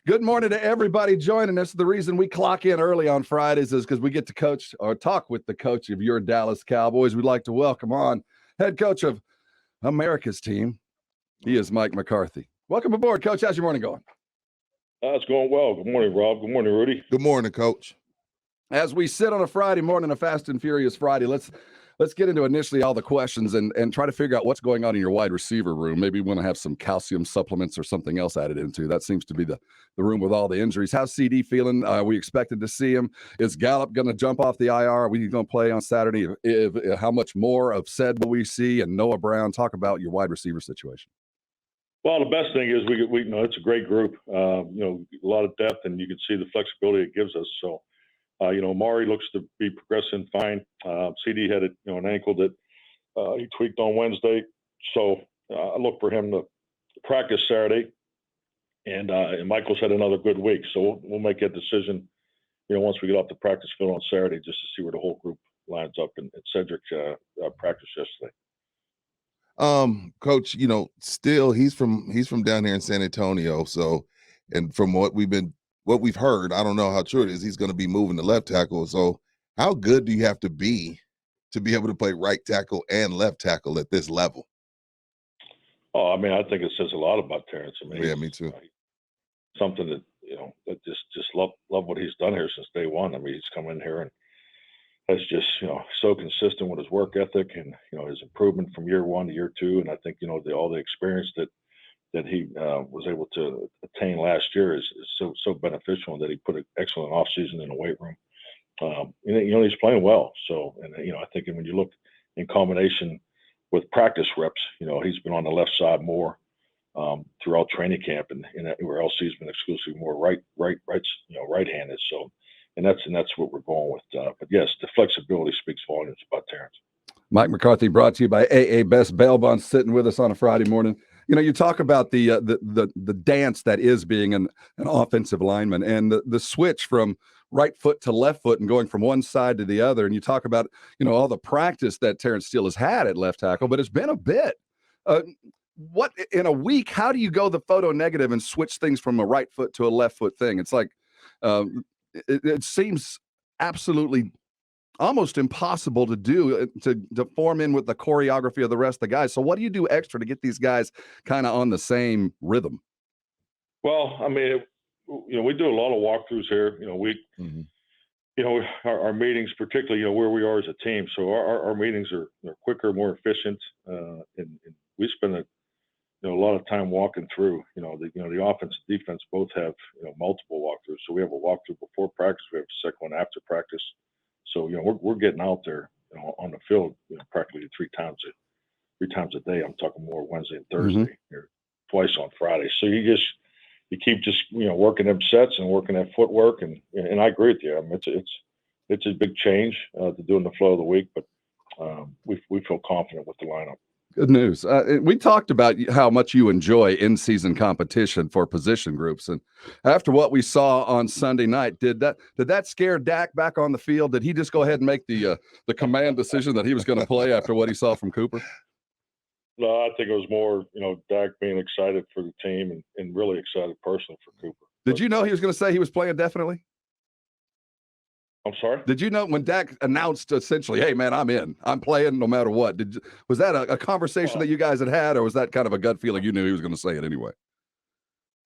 Good morning to everybody joining us. The reason we clock in early on Fridays is because we get to coach or talk with the coach of your Dallas Cowboys. We'd like to welcome on head coach of America's team. He is Mike McCarthy. Welcome aboard, Coach. How's your morning going? It's going well. Good morning, Rob. Good morning, Rudy. Good morning, Coach. As we sit on a Friday morning, a fast and furious Friday, let's get into initially all the questions and try to figure out what's going on in your wide receiver room. Maybe you want to have some calcium supplements or something else added into. That seems to be the room with all the injuries. How's CD feeling? We expected to see him. Is Gallup going to jump off the IR? Are we going to play on Saturday? How much more of said will we see? And Noah Brown, talk about your wide receiver situation. Well, the best thing is we know it's a great group. A lot of depth, and you can see the flexibility it gives us. So. Mari looks to be progressing fine. CD had an ankle that he tweaked on Wednesday, so I look for him to practice Saturday. And Michael's had another good week, so we'll make that decision. Once we get off the practice field on Saturday, just to see where the whole group lines up. And Cedric practiced yesterday. Coach, still he's from down here in San Antonio. So, and from what we've heard, I don't know how true it is, he's going to be moving to left tackle. So how good do you have to be able to play right tackle and left tackle at this level? Oh, I think it says a lot about Terrence. Yeah, me too. Something that, that just love what he's done here since day one. He's come in here and has just, so consistent with his work ethic and, his improvement from year one to year two. And I think, all the experience that he was able to attain last year is so beneficial, that he put an excellent offseason in the weight room. He's playing well. So, and I think when you look in combination with practice reps, he's been on the left side more throughout training camp, and where else he's been exclusively more right-handed. So, and that's what we're going with. But yes, the flexibility speaks volumes about Terrence. Mike McCarthy, brought to you by AA Best Bail Bonds, sitting with us on a Friday morning. You talk about the dance that is being an offensive lineman, and the switch from right foot to left foot and going from one side to the other. And you talk about, all the practice that Terrence Steele has had at left tackle, but it's been a bit. What in a week, how do you go the photo negative and switch things from a right foot to a left foot thing? It's like, it seems absolutely almost impossible to do, to form in with the choreography of the rest of the guys. So what do you do extra to get these guys kind of on the same rhythm? Well, we do a lot of walkthroughs here. Our meetings, particularly, where we are as a team. So our meetings are quicker, more efficient, and we spend a lot of time walking through. The offense and defense both have multiple walkthroughs. So we have a walkthrough before practice. We have a second one after practice. So we're getting out there on the field practically three times a day. I'm talking more Wednesday and Thursday, or twice on Friday. So you keep working them sets and working that footwork, and I agree with you. It's a big change to doing the flow of the week, but we feel confident with the lineup. Good news. We talked about how much you enjoy in-season competition for position groups, and after what we saw on Sunday night, did that scare Dak back on the field? Did he just go ahead and make the command decision that he was going to play after what he saw from Cooper? No, I think it was more, Dak being excited for the team and really excited personally for Cooper. Did you know he was going to say he was playing definitely? I'm sorry? Did you know when Dak announced essentially, hey, man, I'm playing no matter what? Was that a conversation that you guys had, or was that kind of a gut feeling you knew he was going to say it anyway?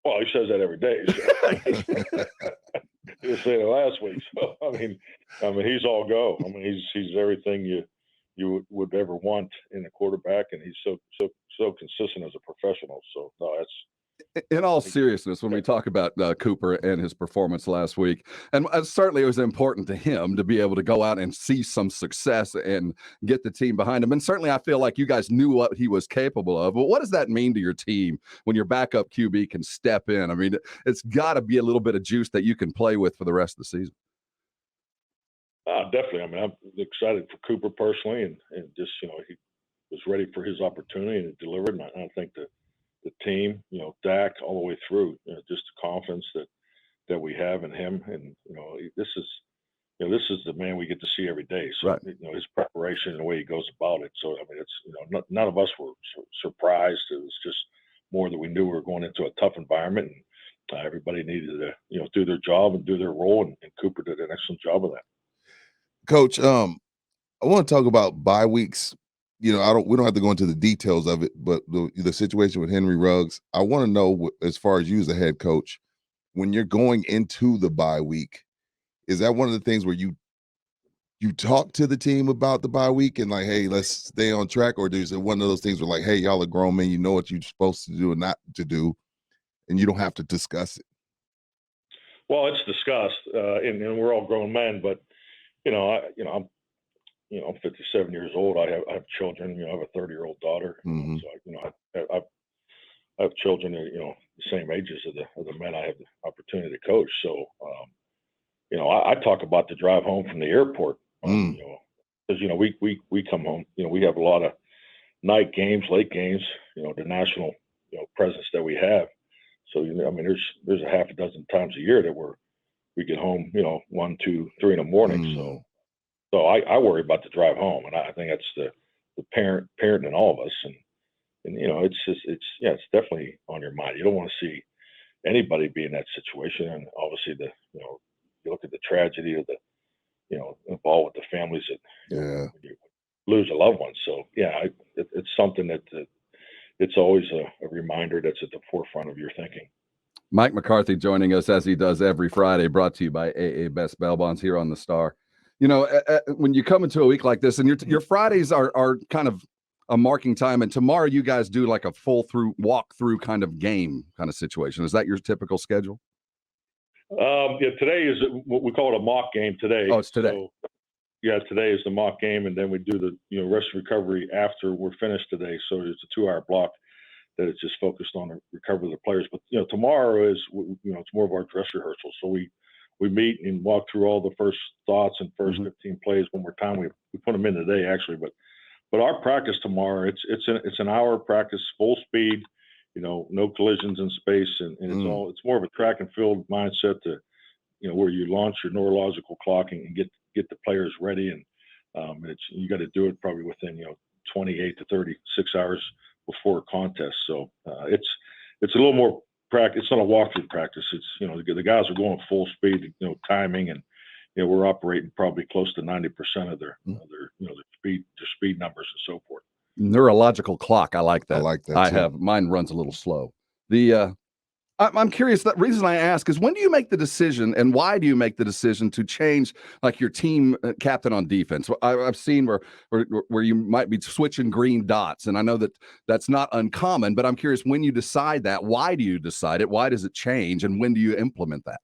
Well, he says that every day. So. He was saying it last week. So, he's all go. He's everything you would ever want in a quarterback, and he's so consistent as a professional. So, no, that's. In all seriousness, when we talk about Cooper and his performance last week, and certainly it was important to him to be able to go out and see some success and get the team behind him. And certainly I feel like you guys knew what he was capable of. But what does that mean to your team when your backup QB can step in? It's got to be a little bit of juice that you can play with for the rest of the season. Definitely. I'm excited for Cooper personally, and just, he was ready for his opportunity and delivered. And I think the team, Dak all the way through, just the confidence that we have in him. And, this is the man we get to see every day. So, right. His preparation and the way he goes about it. So, it's, none of us were surprised. It was just more that we knew we were going into a tough environment. everybody needed to, do their job and do their role, and Cooper did an excellent job of that. Coach, I want to talk about bye weeks. We don't have to go into the details of it, but the situation with Henry Ruggs, I want to know, as far as you as a head coach, when you're going into the bye week, is that one of the things where you talk to the team about the bye week and like, hey, let's stay on track? Or is it one of those things where like, hey, y'all are grown men, you know what you're supposed to do and not to do, and you don't have to discuss it? Well, it's discussed, and we're all grown men, but I'm 57 years old. I have children. I have a 30-year-old daughter. Mhm. So I have children that, the same ages of the men I have the opportunity to coach. So I talk about the drive home from the airport. Because we come home. We have a lot of night games, late games. The national presence that we have. So there's a half a dozen times a year that we get home. 1, 2, 3 in the morning. Mm. So I worry about the drive home, and I think that's the parent in all of us. And it's definitely on your mind. You don't want to see anybody be in that situation. And obviously you look at the tragedy of the, involved with the families that, Yeah. when you lose a loved one. So yeah, it's something that it's always a reminder that's at the forefront of your thinking. Mike McCarthy joining us as he does every Friday, brought to you by AA Best Bail Bonds here on the Star. When you come into a week like this, and your Fridays are kind of a marking time, and tomorrow you guys do like a walk through kind of game kind of situation. Is that your typical schedule? Yeah, today is what we call it a mock game today. Oh, it's today. So, yeah, today is the mock game, and then we do the rest recovery after we're finished today. So it's a 2-hour block that is just focused on the recovery of the players. But tomorrow is it's more of our dress rehearsal. So we meet and walk through all the first thoughts and first 15 plays one more time. We put them in today actually, but our practice tomorrow, it's an hour practice, full speed, no collisions in space, and it's more of a track and field mindset to where you launch your neurological clocking and get the players ready, and you got to do it probably within 28 to 36 hours before a contest. So it's a little more practice. It's not a walkthrough practice. It's the guys are going full speed, timing, and we're operating probably close to 90% of their speed numbers and so forth. Neurological clock. I like that. I like that too. Mine runs a little slow. I'm curious. The reason I ask is, when do you make the decision, and why do you make the decision to change like your team captain on defense? I've seen where you might be switching green dots, and I know that's not uncommon, but I'm curious, when you decide that, why do you decide it? Why does it change, and when do you implement that?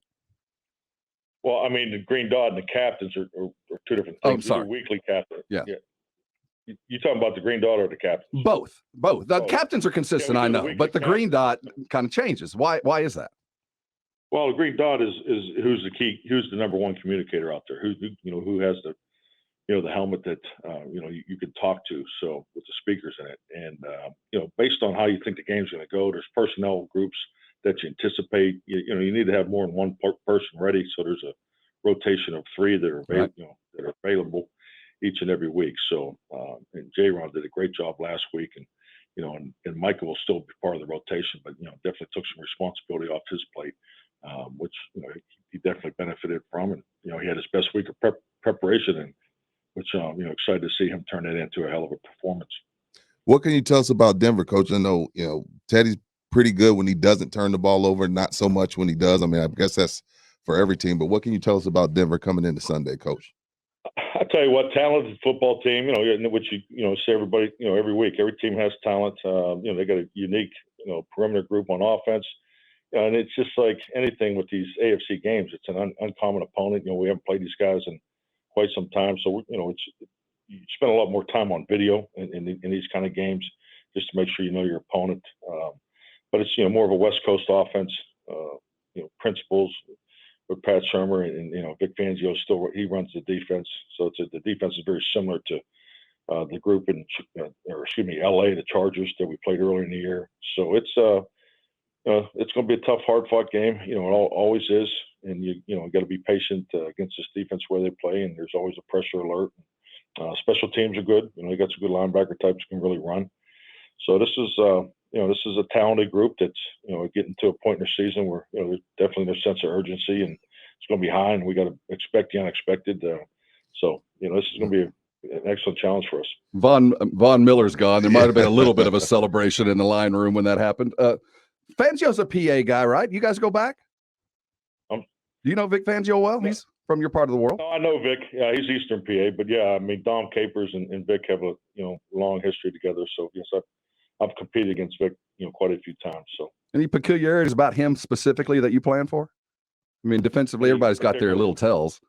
Well, the green dot and the captains are two different things. Oh, I'm sorry. These are weekly captains. Yeah. You talking about the green dot or the captains? Both. The captains are consistent, I know, but the green dot kind of changes. Why is that? Well, the green dot is who's the number one communicator out there, who has the the helmet that you can talk to, so with the speakers in it, and based on how you think the game's going to go, there's personnel groups that you anticipate. You need to have more than one person ready, so there's a rotation of 3 that are that are available each and every week. So and J-Ron did a great job last week, and and Michael will still be part of the rotation, but definitely took some responsibility off his plate, which he definitely benefited from, and he had his best week of preparation, and which excited to see him turn it into a hell of a performance. What can you tell us about Denver, Coach? I know Teddy's pretty good when he doesn't turn the ball over, not so much when he does. I guess that's for every team, but what can you tell us about Denver coming into Sunday, Coach? I tell you what, talented football team, which say everybody, every week, every team has talent. They got a unique, perimeter group on offense. And it's just like anything with these AFC games. It's an uncommon opponent. We haven't played these guys in quite some time. So, you spend a lot more time on video in these kind of games just to make sure you know your opponent. But it's, more of a West Coast offense, principles with Pat Shermer, and Vic Fangio he runs the defense. So the defense is very similar to the group in LA, the Chargers that we played earlier in the year. So it's going to be a tough, hard-fought game. It always is, and you got to be patient against this defense where they play, and there's always a pressure alert. Special teams are good. They got some good linebacker types who can really run. So this is this is a talented group that's, getting to a point in the season where, there's definitely their sense of urgency, and it's going to be high, and we got to expect the unexpected. So, this is going to be an excellent challenge for us. Von Miller's gone. There might have been a little bit of a celebration in the line room when that happened. Fangio's a PA guy, right? You guys go back? Do you know Vic Fangio well? Yeah. He's from your part of the world. Oh, I know Vic. Yeah, he's Eastern PA, but yeah, I mean, Dom Capers and Vic have a long history together. So yes, I've competed against Vic quite a few times. So any peculiarities about him specifically that you plan for? I mean, defensively, everybody's got their little tells.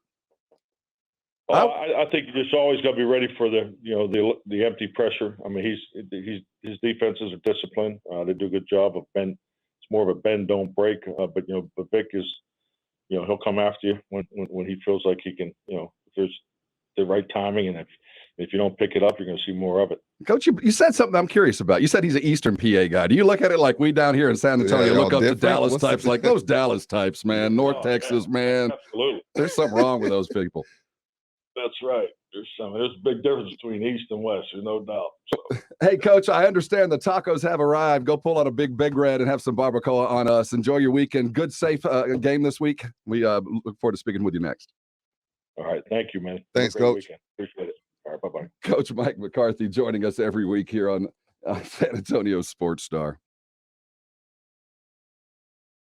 I think you just always got to be ready for the empty pressure. I mean, his defenses are disciplined. They do a good job of bend. It's more of a bend don't break. But Vic is. He'll come after you when he feels like he can, if there's the right timing, and if you don't pick it up, you're going to see more of it. Coach, you said something I'm curious about. You said he's an Eastern PA guy. Do you look at it like we down here in San Antonio look up to Dallas types, like those Dallas types, man, North Texas, man? Absolutely. There's something wrong with those people. That's right. There's a big difference between East and West. There's no doubt. So. Hey, Coach, I understand the tacos have arrived. Go pull out a big red and have some barbacoa on us. Enjoy your weekend. Good, safe game this week. We look forward to speaking with you next. All right. Thank you, man. Thanks, Coach. Weekend. Appreciate it. All right. Bye-bye. Coach Mike McCarthy joining us every week here on San Antonio Sports Star.